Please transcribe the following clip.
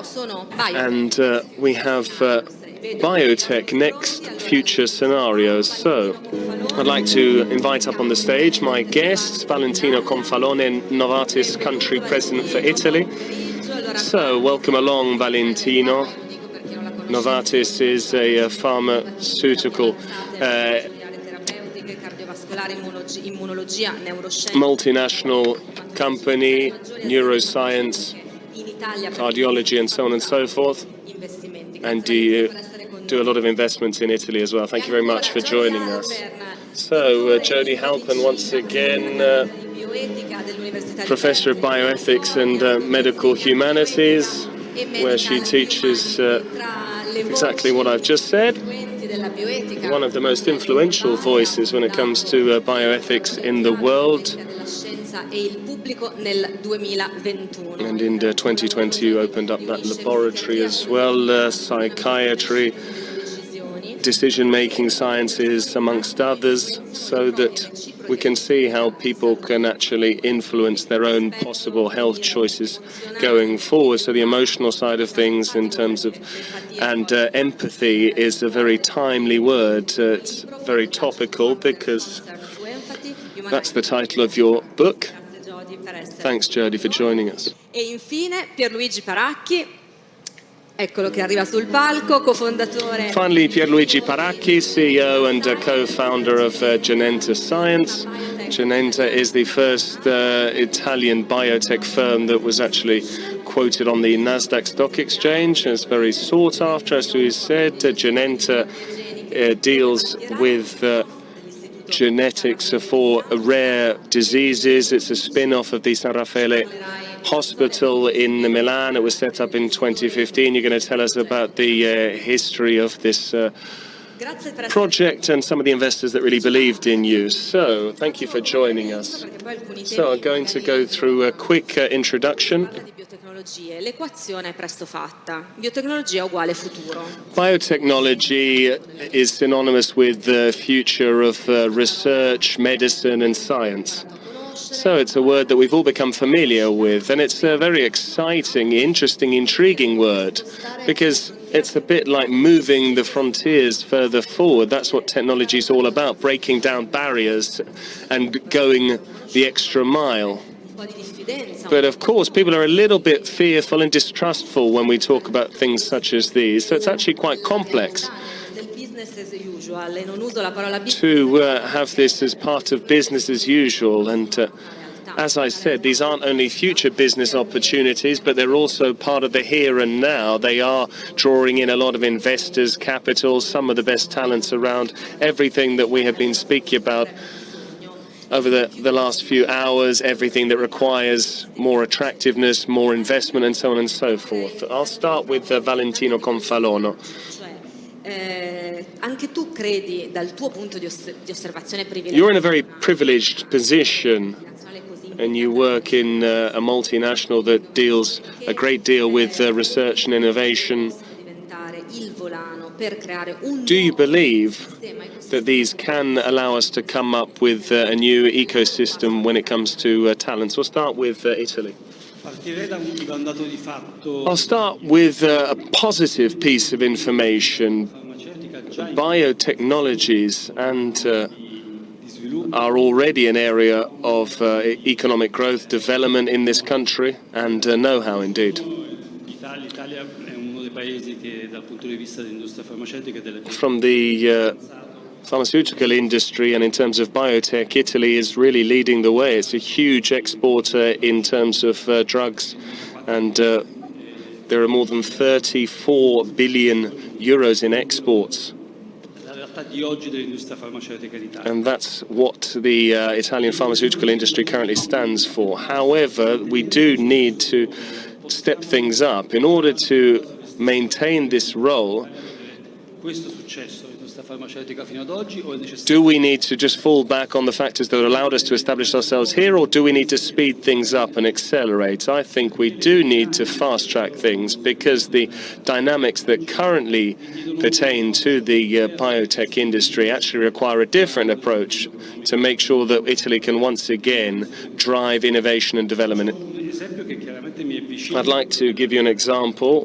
And we have biotech next future scenarios. So I'd like to invite up on the stage my guests, Valentino Confalone, Novartis country president for Italy. So welcome along, Valentino. Novartis is a pharmaceutical multinational company, neuroscience, cardiology, and so on and so forth. And you do a lot of investments in Italy as well. Thank you very much for joining us. So, Jodi Halpern, once again, Professor of Bioethics and Medical Humanities, where she teaches exactly what I've just said. One of the most influential voices when it comes to bioethics in the world. And in 2020 you opened up that laboratory as well, psychiatry, decision-making sciences, amongst others, so that we can see how people can actually influence their own possible health choices going forward. So the emotional side of things in terms of, and empathy is a very timely word. It's very topical because that's the title of your book. Thanks, Jodi, for joining us. E infine Pierluigi Paracchi, eccolo che arriva sul palco, cofondatore. Finally, Pierluigi Paracchi, CEO and co-founder of Genenta Science. Genenta is the first Italian biotech firm that was actually quoted on the Nasdaq Stock Exchange. It's very sought after, as we said. Genenta deals with genetics for rare diseases. It's a spin-off of the San Raffaele Hospital in Milan. It was set up in 2015. You're going to tell us about the history of this project and some of the investors that really believed in you. So, thank you for joining us. So, I'm going to go through a quick introduction. L'equazione è presto fatta. Biotecnologia uguale futuro. Biotechnology is synonymous with the future of research, medicine, and science. So it's a word that we've all become familiar with, and it's a very exciting, interesting, intriguing word, because it's a bit like moving the frontiers further forward. That's what technology is all about, breaking down barriers and going the extra mile. But of course, people are a little bit fearful and distrustful when we talk about things such as these, so it's actually quite complex to have this as part of business as usual. And as I said, these aren't only future business opportunities, but they're also part of the here and now. They are drawing in a lot of investors, capital, some of the best talents around. Everything that we have been speaking about over the last few hours, everything that requires more attractiveness, more investment, and so on and so forth. I'll start with Valentino Confalone. You're in a very privileged position, and you work in a multinational that deals a great deal with research and innovation. Do you believe that these can allow us to come up with a new ecosystem when it comes to talents? We'll start with Italy. I'll start with a positive piece of information. Biotechnologies are already an area of economic growth, development in this country, and know-how indeed. From the pharmaceutical industry and in terms of biotech, Italy is really leading the way. It's a huge exporter in terms of drugs, and there are more than 34 billion euros in exports. And that's what the Italian pharmaceutical industry currently stands for. However, we do need to step things up. In order to maintain this role, do we need to just fall back on the factors that allowed us to establish ourselves here, or do we need to speed things up and accelerate? I think we do need to fast-track things, because the dynamics that currently pertain to the biotech industry actually require a different approach to make sure that Italy can once again drive innovation and development. I'd like to give you an example.